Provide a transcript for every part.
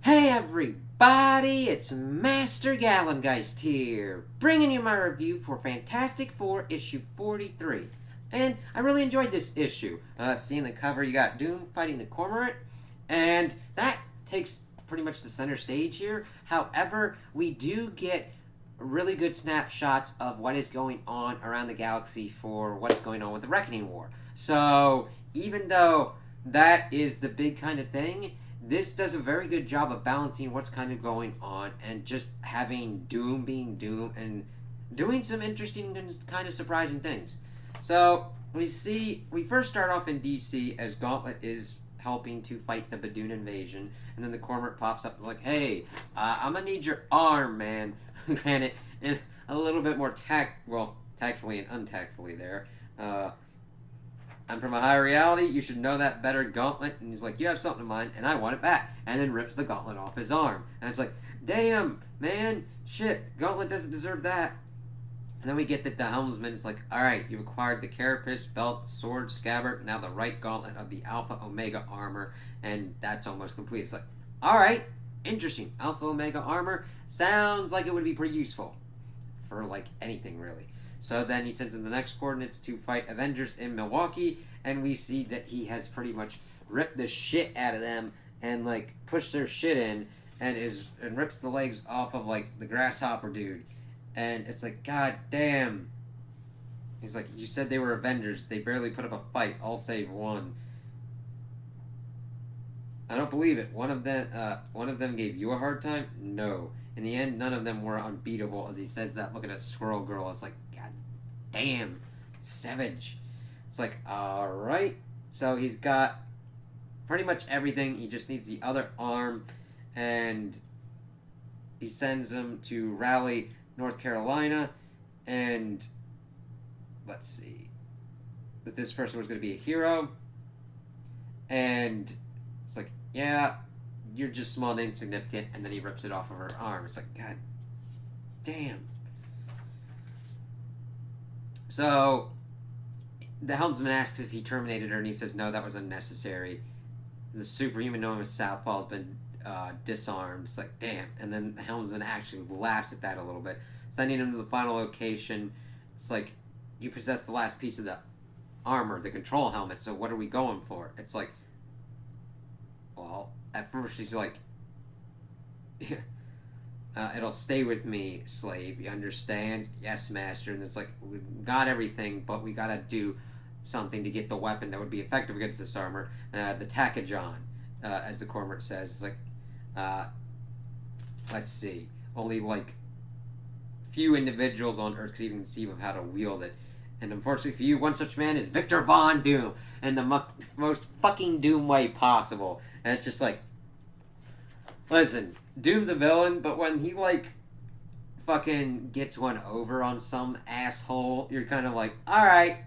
Hey everybody, it's Master Gallengeist here, bringing you my review for Fantastic Four issue 43. And I really enjoyed this issue. Seeing the cover, you got Doom fighting the Cormorant, and that takes pretty much the center stage here. However, we do get really good snapshots of what is going on around the galaxy for what's going on with the Reckoning War. So, even though that is the big kind of thing, this does a very good job of balancing what's kind of going on and just having Doom being Doom and doing some interesting and kind of surprising things. So we first start off in DC as Gauntlet is helping to fight the Badoon invasion, and then the Cormorant pops up like, "Hey, I'm gonna need your arm, man." Granted, in a little bit more tactfully and untactfully there. I'm from a higher reality. You should know that better, Gauntlet. And he's like, you have something in mind, and I want it back. And then rips the gauntlet off his arm. And it's like, damn, man, shit, Gauntlet doesn't deserve that. And then we get that the helmsman is like, all right, you've acquired the carapace, belt, sword, scabbard, now the right gauntlet of the Alpha Omega armor, and that's almost complete. It's like, all right, interesting. Alpha Omega armor sounds like it would be pretty useful for like anything really. So then he sends him the next coordinates to fight Avengers in Milwaukee, and we see that he has pretty much ripped the shit out of them and like pushed their shit in and rips the legs off of like the grasshopper dude. And it's like, god damn. He's like, you said they were Avengers. They barely put up a fight, all save one. I don't believe it. One of them gave you a hard time? No. In the end, none of them were unbeatable. As he says that, looking at Squirrel Girl, it's like, god damn, savage. It's like, all right. So he's got pretty much everything. He just needs the other arm, and he sends him to Raleigh, North Carolina, and let's see, that this person was going to be a hero, and it's like, yeah, you're just small and insignificant, and then he rips it off of her arm. It's like, god damn. So the helmsman asks if he terminated her, and he says no, that was unnecessary. The superhuman known as Southpaw has been disarmed. It's like, damn. And then the helmsman actually laughs at that a little bit, sending him to the final location. It's like, you possess the last piece of the armor, the control helmet, so what are we going for? It's like, well, at first she's like, it'll stay with me, slave. You understand? Yes, master. And it's like, we got everything, but we gotta do something to get the weapon that would be effective against this armor. The Takajon, as the Cormorant says. It's like, let's see. Only like few individuals on Earth could even conceive of how to wield it. And unfortunately for you, one such man is Victor Von Doom in the most fucking Doom way possible. And it's just like, listen, Doom's a villain, but when he like fucking gets one over on some asshole, you're kind of like, all right,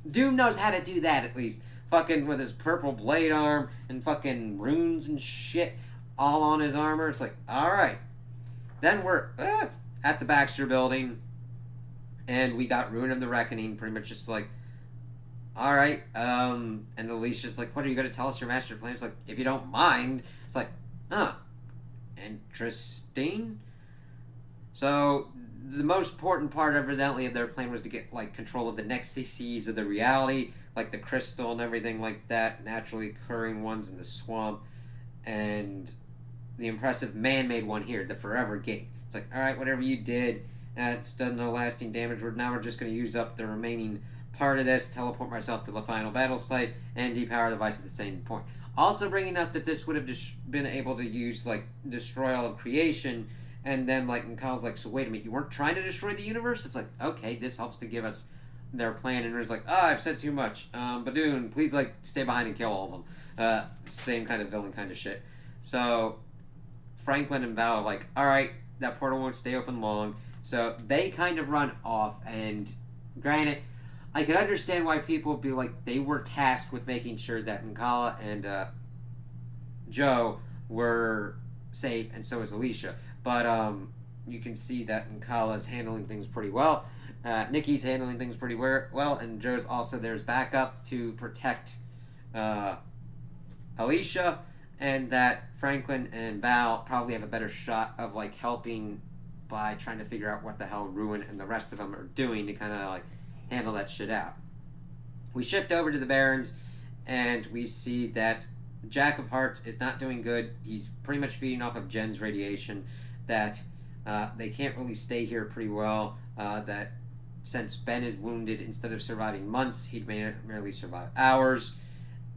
Doom knows how to do that at least. Fucking with his purple blade arm and fucking runes and shit all on his armor. It's like, all right. Then we're at the Baxter Building, and we got Ruin of the Reckoning, pretty much just like, all right. And Alicia's like, what are you going to tell us your master plan? It's like, if you don't mind. It's like, huh, interesting. So the most important part, evidently, of their plan was to get like control of the nexuses of the reality, like the crystal and everything like that, naturally occurring ones in the swamp, and the impressive man-made one here, the Forever Gate. It's like, all right, whatever you did, it's done no lasting damage. We're just going to use up the remaining part of this, teleport myself to the final battle site, and depower the device at the same point. Also bringing up that this would have been able to use, like, destroy all of creation, and then, like, and Kyle's like, so wait a minute, you weren't trying to destroy the universe? It's like, okay, this helps to give us their plan, and it's like, oh, I've said too much. Badoon, please, like, stay behind and kill all of them. Same kind of villain kind of shit. So Franklin and Val are like, all right, that portal won't stay open long. So they kind of run off, and granted, I can understand why people would be like, they were tasked with making sure that Nkala and Joe were safe, and so is Alicia. But you can see that Nkala's handling things pretty well. Nikki's handling things pretty well, and Joe's also there's backup to protect Alicia, and that Franklin and Val probably have a better shot of like helping by trying to figure out what the hell Ruin and the rest of them are doing to kind of like handle that shit out. We shift over to the Barrens, and we see that Jack of Hearts is not doing good. He's pretty much feeding off of Jen's radiation. That they can't really stay here pretty well. That since Ben is wounded, instead of surviving months, he'd merely survive hours,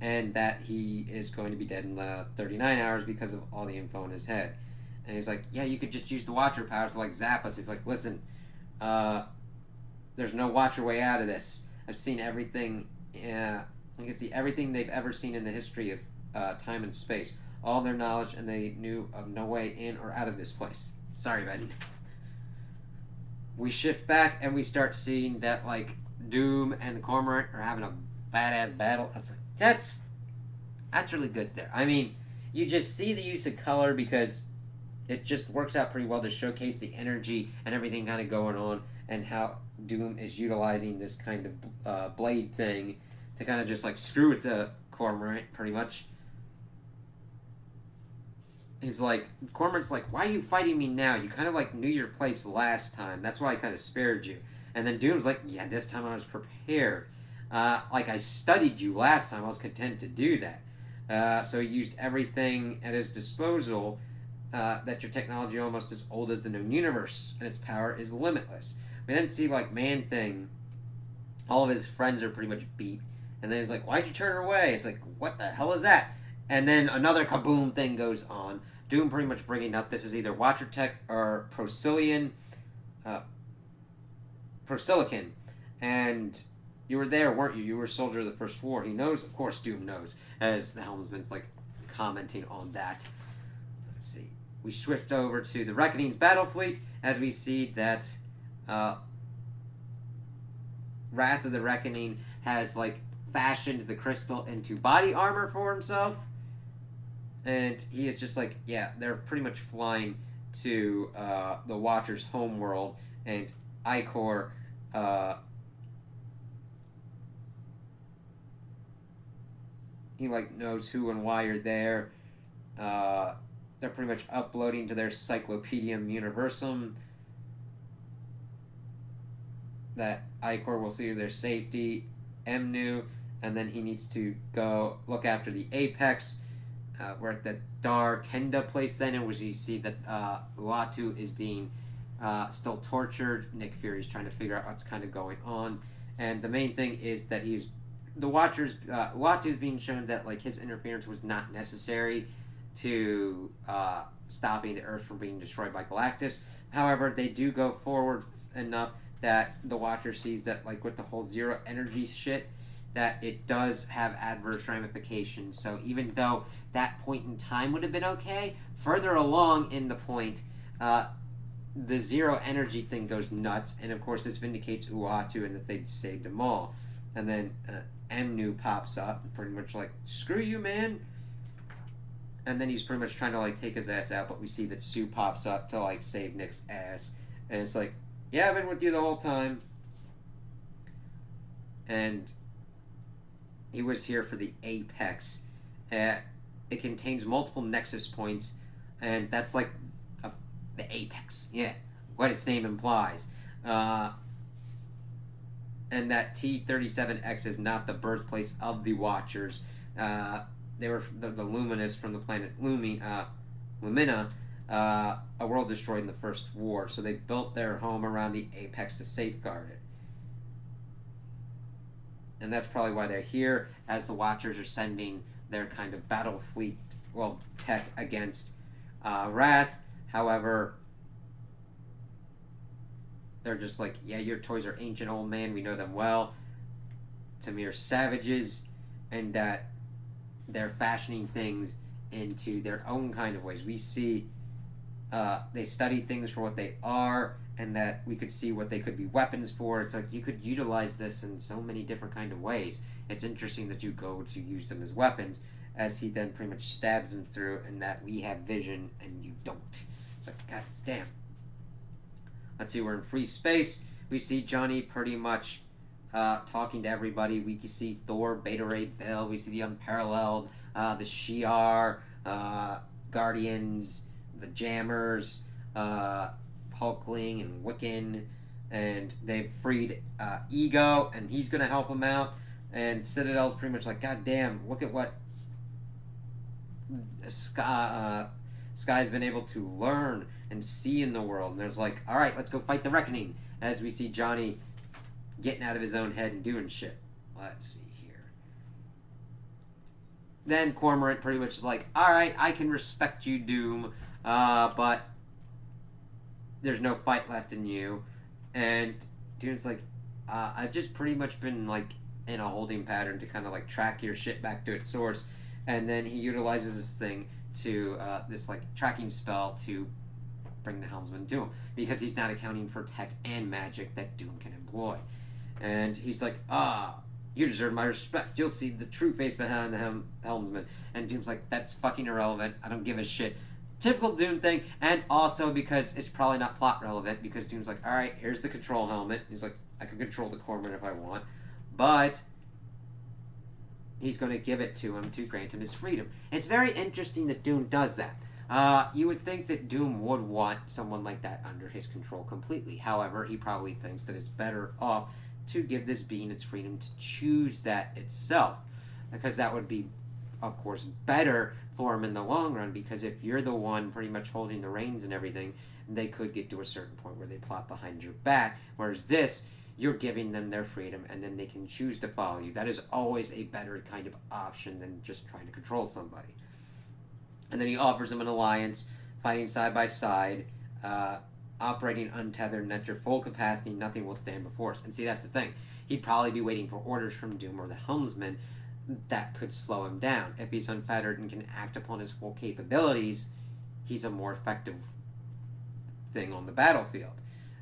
and that he is going to be dead in 39 hours because of all the info in his head. And he's like, yeah, you could just use the Watcher power to like zap us. He's like, listen, there's no Watcher way out of this. I've seen everything. I can see everything they've ever seen in the history of time and space. All their knowledge, and they knew of no way in or out of this place. Sorry, Ben. We shift back, and we start seeing that like Doom and the Cormorant are having a badass battle. That's really good there. I mean, you just see the use of color because it just works out pretty well to showcase the energy and everything kind of going on, and how Doom is utilizing this kind of blade thing to kind of just like screw with the Cormorant pretty much. He's like, Cormorant's like, why are you fighting me now? You kind of like knew your place last time. That's why I kind of spared you. And then Doom's like, yeah, this time I was prepared. Like I studied you last time. I was content to do that. So he used everything at his disposal. That your technology almost as old as the known universe, and its power is limitless. We then see like Man-Thing. All of his friends are pretty much beat. And then he's like, why'd you turn her away? It's like, what the hell is that? And then another kaboom thing goes on. Doom pretty much bringing up this is either Watcher Tech or Procyllian, Procyllican. And you were there, weren't you? You were a soldier of the First War. He knows, of course Doom knows, as the helmsman's like commenting on that. Let's see. We shift over to the Reckoning's battle fleet as we see that Wrath of the Reckoning has like fashioned the crystal into body armor for himself. And he is just like, yeah, they're pretty much flying to the Watcher's homeworld, and Icor he like knows who and why you're there. They're pretty much uploading to their Cyclopedium Universum that Icor will see their safety, Emnu, and then he needs to go look after the Apex. We're at the Dar Kenda place then, in which you see that Uatu is being still tortured. Nick Fury's trying to figure out what's kind of going on. And the main thing is that the Watchers, Uatu is being shown that like his interference was not necessary to stopping the Earth from being destroyed by Galactus. However, they do go forward enough that the Watcher sees that like with the whole zero energy shit, that it does have adverse ramifications. So even though that point in time would have been okay, further along in the point, the zero energy thing goes nuts, and of course this vindicates Uatu and that they'd saved them all. And then Emnu pops up, pretty much like, screw you, man. And then he's pretty much trying to like take his ass out, but we see that Sue pops up to like save Nick's ass. And it's like, yeah, I've been with you the whole time. And he was here for the Apex. It contains multiple Nexus points, and that's like the Apex. Yeah, what its name implies. And that T-37X is not the birthplace of the Watchers. They were the Luminous from the planet Lumina, a world destroyed in the First War. So they built their home around the Apex to safeguard it. And that's probably why they're here, as the Watchers are sending their kind of battle fleet, well, tech against Wrath. However, they're just like, yeah, your toys are ancient, old man, we know them well. To mere savages, and that they're fashioning things into their own kind of ways. We see they study things for what they are, and that we could see what they could be weapons for. It's like you could utilize this in so many different kind of ways. It's interesting that you go to use them as weapons, as he then pretty much stabs them through, and that we have vision and you don't. It's like, god damn. Let's see, we're in free space. We see Johnny pretty much talking to everybody. We can see Thor, Beta Ray Bill. We see the Unparalleled, the Shi'ar, Guardians, the Jammers, Hulkling and Wiccan, and they've freed Ego, and he's going to help them out. And Citadel's pretty much like, God damn, look at what Sky's been able to learn and see in the world. And there's like, all right, let's go fight the Reckoning, as we see Johnny getting out of his own head and doing shit. Let's see here. Then Cormorant pretty much is like, all right, I can respect you, Doom, but there's no fight left in you. And Doom's like, I've just pretty much been like in a holding pattern to kind of like track your shit back to its source. And then he utilizes this thing to this like tracking spell to bring the Helmsman to him, because he's not accounting for tech and magic that Doom can employ. And he's like, you deserve my respect. You'll see the true face behind the Helmsman. And Doom's like, that's fucking irrelevant. I don't give a shit. Typical Doom thing. And also because it's probably not plot relevant, because Doom's like, alright, here's the control helmet. He's like, I can control the Cormorant if I want. But he's going to give it to him to grant him his freedom. It's very interesting that Doom does that. You would think that Doom would want someone like that under his control completely. However, he probably thinks that it's better off to give this being its freedom to choose that itself, because that would be, of course, better for him in the long run, because if you're the one pretty much holding the reins and everything, they could get to a certain point where they plot behind your back, whereas this, you're giving them their freedom and then they can choose to follow you. That is always a better kind of option than just trying to control somebody. And then he offers them an alliance, fighting side by side, operating untethered, and at your full capacity, nothing will stand before us. And see, that's the thing. He'd probably be waiting for orders from Doom or the Helmsman that could slow him down. If he's unfettered and can act upon his full capabilities, he's a more effective thing on the battlefield.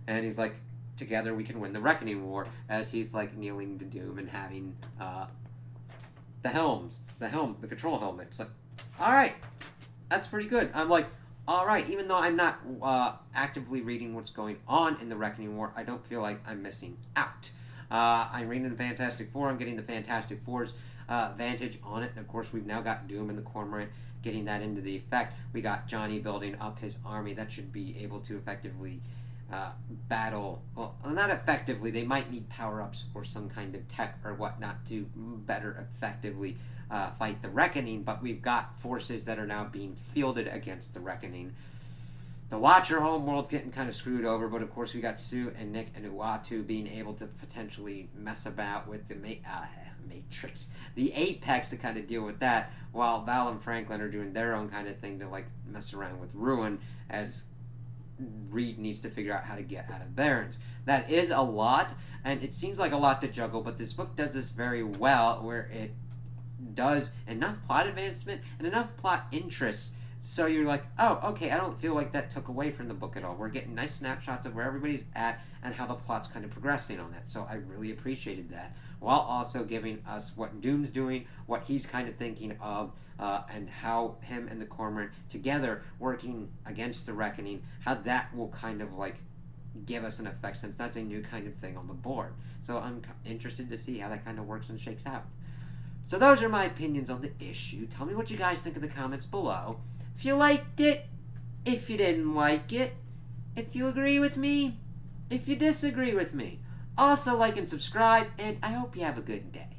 And he's like, together we can win the Reckoning War, as he's like kneeling to Doom and having the control helmet. It's like, alright, that's pretty good. I'm like, alright, even though I'm not actively reading what's going on in the Reckoning War, I don't feel like I'm missing out. I'm reading the Fantastic Four, I'm getting the Fantastic Four's vantage on it, and of course we've now got Doom and the Cormorant getting that into the effect. We got Johnny building up his army that should be able to effectively battle, well, not effectively, they might need power-ups or some kind of tech or whatnot to better effectively fight the Reckoning, but we've got forces that are now being fielded against the Reckoning. The Watcher homeworld's getting kind of screwed over, but of course we got Sue and Nick and Uatu being able to potentially mess about with the Matrix, the Apex, to kind of deal with that, while Val and Franklin are doing their own kind of thing to like mess around with Ruin, as Reed needs to figure out how to get out of Barrens. That is a lot, and it seems like a lot to juggle, but this book does this very well, where it does enough plot advancement and enough plot interest so you're like, oh, okay, I don't feel like that took away from the book at all. We're getting nice snapshots of where everybody's at and how the plot's kind of progressing on that. So I really appreciated that, while also giving us what Doom's doing, what he's kind of thinking of, and how him and the Cormorant together working against the Reckoning, how that will kind of like give us an effect, since that's a new kind of thing on the board. So I'm interested to see how that kind of works and shakes out. So those are my opinions on the issue. Tell me what you guys think in the comments below. If you liked it, if you didn't like it, if you agree with me, if you disagree with me. Also like and subscribe, and I hope you have a good day.